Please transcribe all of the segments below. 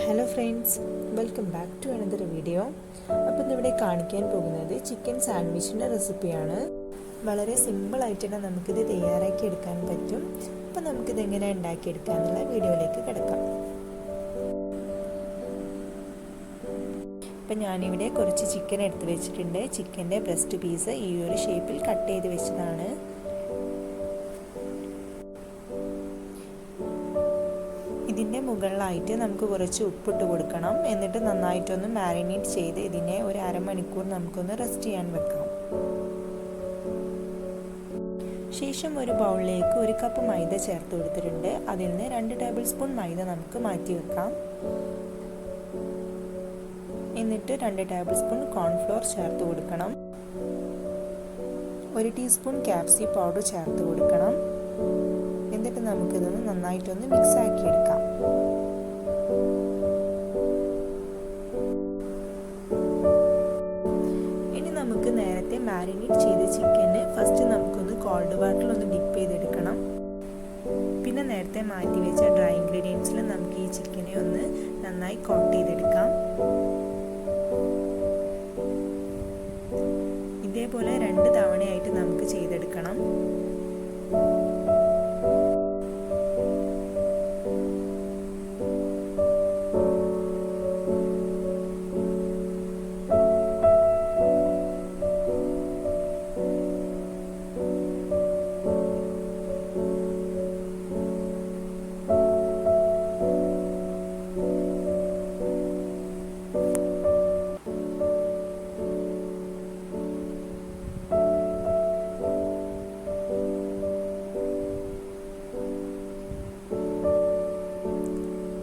Hello friends, welcome back to another video. അപ്പോൾ ഇന്നിവിടെ കാണിക്കാൻ പോകുന്നത് ചിക്കൻ സാൻഡ്വിച്ചിൻ്റെ റെസിപ്പിയാണ്. വളരെ സിമ്പിളായിട്ട് തന്നെ നമുക്കിത് തയ്യാറാക്കി എടുക്കാൻ പറ്റും. അപ്പോൾ നമുക്കിത് എങ്ങനെ ഉണ്ടാക്കിയെടുക്കാം എന്നുള്ള വീഡിയോയിലേക്ക് കിടക്കാം. അപ്പം ഞാനിവിടെ കുറച്ച് ചിക്കൻ എടുത്ത് വെച്ചിട്ടുണ്ട്. ചിക്കൻ്റെ ബ്രസ്റ്റ് പീസ് ഈ ഒരു ഷേപ്പിൽ കട്ട് ചെയ്ത് വെച്ചതാണ്. ഇതിൻ്റെ മുകളിലായിട്ട് നമുക്ക് കുറച്ച് ഉപ്പിട്ട് കൊടുക്കണം. എന്നിട്ട് നന്നായിട്ടൊന്ന് മാരിനേറ്റ് ചെയ്ത് ഇതിനെ ഒരു അരമണിക്കൂർ നമുക്കൊന്ന് റെസ്റ്റ് ചെയ്യാൻ വെക്കാം. ശേഷം ഒരു ബൗളിലേക്ക് 1 കപ്പ് മൈദ ചേർത്ത് കൊടുത്തിട്ടുണ്ട്. അതിൽ നിന്ന് 2 ടേബിൾ സ്പൂൺ മൈദ നമുക്ക് മാറ്റി വെക്കാം. എന്നിട്ട് 2 ടേബിൾ സ്പൂൺ കോൺഫ്ലോർ ചേർത്ത് കൊടുക്കണം. 1 ടീസ്പൂൺ കാപ്സി പൗഡർ ചേർത്ത് കൊടുക്കണം. എന്നിട്ട് നമുക്കിതൊന്ന് നന്നായിട്ടൊന്ന് മിക്സ് ആക്കി എടുക്കാം. ഇനി നമുക്ക് നേരത്തെ മാരിനേറ്റ് ചെയ്ത ചിക്കന് ഫസ്റ്റ് നമുക്കൊന്ന് കോൾഡ് വാട്ടറിലൊന്ന് ഡിപ്പ് ചെയ്തെടുക്കണം. പിന്നെ നേരത്തെ മാറ്റി വെച്ച ഡ്രൈ ഇൻഗ്രീഡിയൻസിൽ നമുക്ക് ഈ ചിക്കനെ ഒന്ന് നന്നായി കോട്ട് ചെയ്തെടുക്കാം. ഇതേപോലെ 2 തവണയായിട്ട് നമുക്ക് ചെയ്തെടുക്കണം.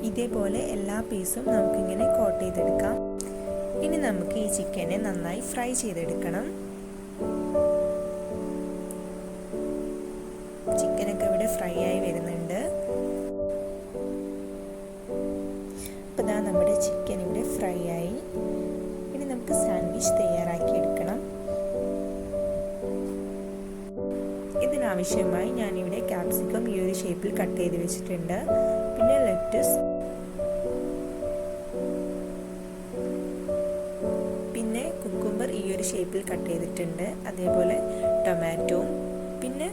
ഇതേപോലെ എല്ലാ പീസും നമുക്കിങ്ങനെ കോട്ട് ചെയ്തെടുക്കാം. ഇനി നമുക്ക് ഈ ചിക്കനെ നന്നായി ഫ്രൈ ചെയ്തെടുക്കണം. ചിക്കനൊക്കെ ഇവിടെ ഫ്രൈ ആയി വരുന്നുണ്ട്. അപ്പോൾ ഇതാ നമ്മുടെ ചിക്കൻ ഇവിടെ ഫ്രൈ ആയി. ഇനി നമുക്ക് സാൻഡ്വിച്ച് തയ്യാറാക്കി എടുക്കണം. ഇതിനാവശ്യമായി ഞാനിവിടെ ക്യാപ്സിക്കം ഈ ഒരു ഷേപ്പിൽ കട്ട് ചെയ്ത് വെച്ചിട്ടുണ്ട്. പിന്നെ ലെറ്റസ്, പിന്നെ കുക്കുംബർ ഈ ഒരു ഷേപ്പിൽ കട്ട് ചെയ്തിട്ടുണ്ട്. അതേപോലെ ടൊമാറ്റോ, പിന്നെ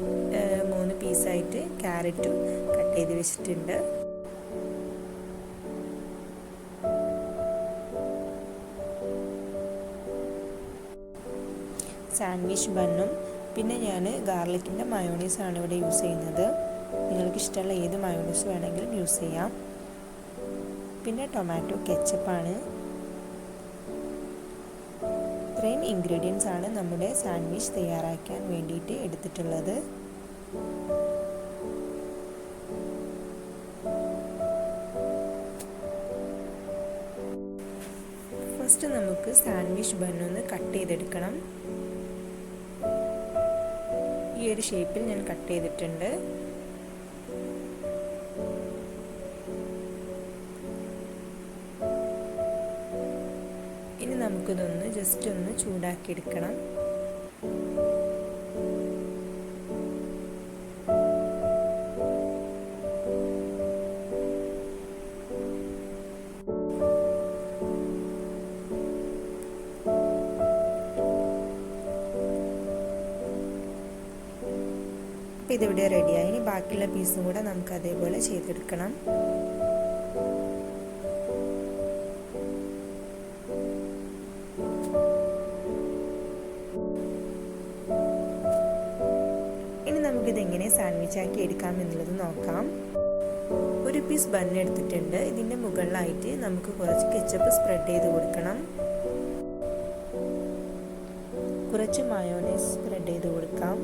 3 പീസായിട്ട് ക്യാരറ്റും കട്ട് ചെയ്ത് വെച്ചിട്ടുണ്ട്. സാൻഡ്വിച്ച് ബണ്ണും, പിന്നെ ഞാൻ ഗാർലിക്കിൻ്റെ മയോണൈസാണ് ഇവിടെ യൂസ് ചെയ്യുന്നത്. നിങ്ങൾക്ക് ഇഷ്ടമുള്ള ഏത് മയോണൈസ് വേണമെങ്കിലും യൂസ് ചെയ്യാം. പിന്നെ ടൊമാറ്റോ കെച്ചപ്പാണ്. ഇത്രയും ഇൻഗ്രീഡിയൻസ് ആണ് നമ്മുടെ സാൻഡ്വിച്ച് തയ്യാറാക്കാൻ വേണ്ടിയിട്ട് എടുത്തിട്ടുള്ളത്. ഫസ്റ്റ് നമുക്ക് സാൻഡ്വിച്ച് ബണ്ണൊന്ന് കട്ട് ചെയ്തെടുക്കണം. ഈ ഒരു ഷേപ്പിൽ ഞാൻ കട്ട് ചെയ്തിട്ടുണ്ട്. ഇനി നമുക്കിതൊന്ന് ജസ്റ്റ് ഒന്ന് ചൂടാക്കി എടുക്കണം. അപ്പോൾ ഇതിവിടെ റെഡിയായി. ഇനി ബാക്കിയുള്ള പീസും കൂടെ നമുക്ക് അതേപോലെ ചെയ്തെടുക്കണം. ഇനി നമുക്കിതെങ്ങനെ സാൻഡ്വിച്ച് ആക്കി എടുക്കാം എന്നുള്ളത് നോക്കാം. 1 പീസ് ബൺ എടുത്തിട്ടുണ്ട്. ഇതിൻ്റെ മുകളിലായിട്ട് നമുക്ക് കുറച്ച് കെച്ചപ്പ് സ്പ്രെഡ് ചെയ്ത് കൊടുക്കണം. കുറച്ച് മയോണൈസ് സ്പ്രെഡ് ചെയ്ത് കൊടുക്കാം.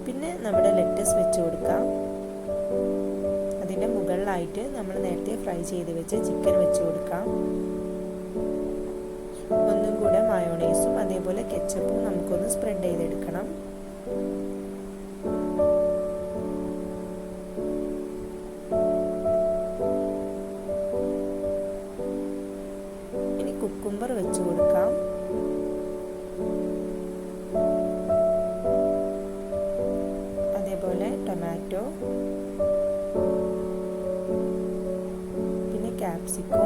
പിന്നെ നമ്മുടെ ലെറ്റസ് വെച്ച് കൊടുക്കാം. അതിൻ്റെ മുകളിലായിട്ട് നമ്മൾ നേരത്തെ ഫ്രൈ ചെയ്ത് വെച്ച് ചിക്കൻ വെച്ച് കൊടുക്കാം. ഒന്നും കൂടെ മയോണൈസും അതേപോലെ കെച്ചപ്പും നമുക്കൊന്ന് സ്പ്രെഡ് ചെയ്തെടുക്കണം. ഇനി കുക്കുംബർ വെച്ച് കൊടുക്കാം. പൊട്ടാറ്റോ, പിന്നെ ക്യാപ്സിക്കോ,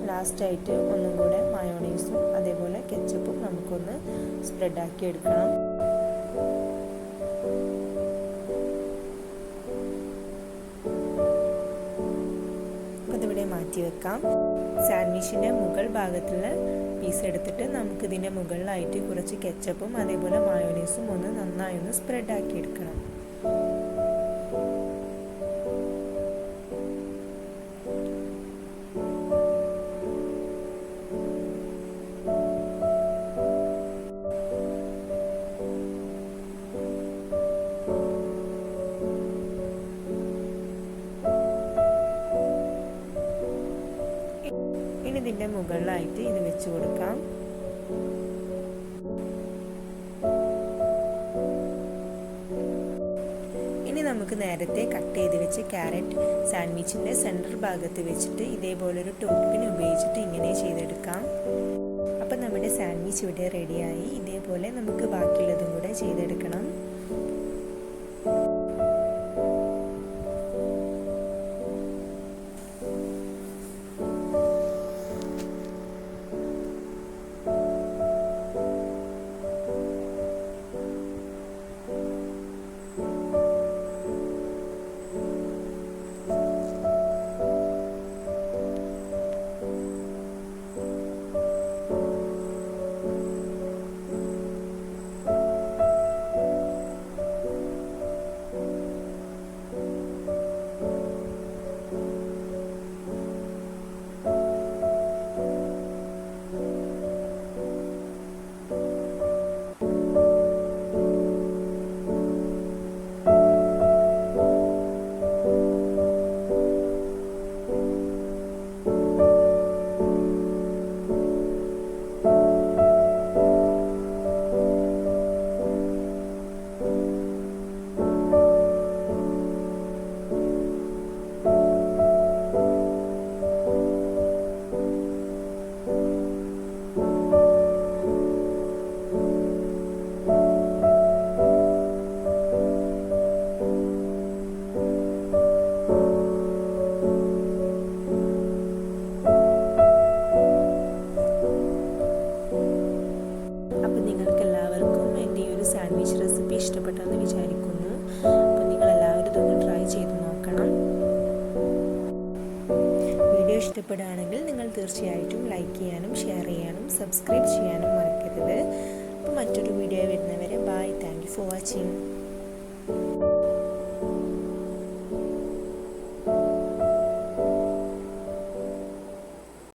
ലാസ്റ്റായിട്ട് ഒന്നും കൂടെ മയോണൈസും അതേപോലെ കെച്ചപ്പും നമുക്കൊന്ന് സ്പ്രെഡാക്കി എടുക്കണം. അതിവിടെ മാറ്റി വെക്കാം. സാൻഡ്വിച്ചിൻ്റെ മുകൾ ഭാഗത്തുള്ള പീസ് എടുത്തിട്ട് നമുക്കിതിൻ്റെ മുകളിലായിട്ട് കുറച്ച് കെച്ചപ്പും അതേപോലെ മയോണൈസും ഒന്ന് നന്നായി ഒന്ന് സ്പ്രെഡാക്കി എടുക്കണം. ഇനി ഇതിൻ്റെ മുകളിലായിട്ട് ഇത് വെച്ച് കൊടുക്കാം. ഇനി നമുക്ക് നേരത്തെ കട്ട് ചെയ്ത് വെച്ച് ക്യാരറ്റ് സാൻഡ്വിച്ചിൻ്റെ സെൻറ്റർ ഭാഗത്ത് വെച്ചിട്ട് ഇതേപോലൊരു ടൂത്ത്പിൻ ഉപയോഗിച്ചിട്ട് ഇങ്ങനെ ചെയ്തെടുക്കാം. അപ്പം നമ്മുടെ സാൻഡ്വിച്ച് ഇവിടെ റെഡിയായി. ഇതേപോലെ നമുക്ക് ബാക്കിയുള്ളതും കൂടെ ചെയ്തെടുക്കണം. സാൻഡ്വിച്ച് റെസിപ്പി ഇഷ്ടപ്പെട്ടെന്ന് വിചാരിക്കുന്നു. അപ്പോൾ നിങ്ങളെല്ലാവരും ഇതൊന്ന് ട്രൈ ചെയ്ത് നോക്കണം. വീഡിയോ ഇഷ്ടപ്പെടുകയാണെങ്കിൽ നിങ്ങൾ തീർച്ചയായിട്ടും ലൈക്ക് ചെയ്യാനും ഷെയർ ചെയ്യാനും സബ്സ്ക്രൈബ് ചെയ്യാനും മറക്കരുത്. അപ്പോൾ മറ്റൊരു വീഡിയോ വരുന്നവരെ bye. Thank you for watching.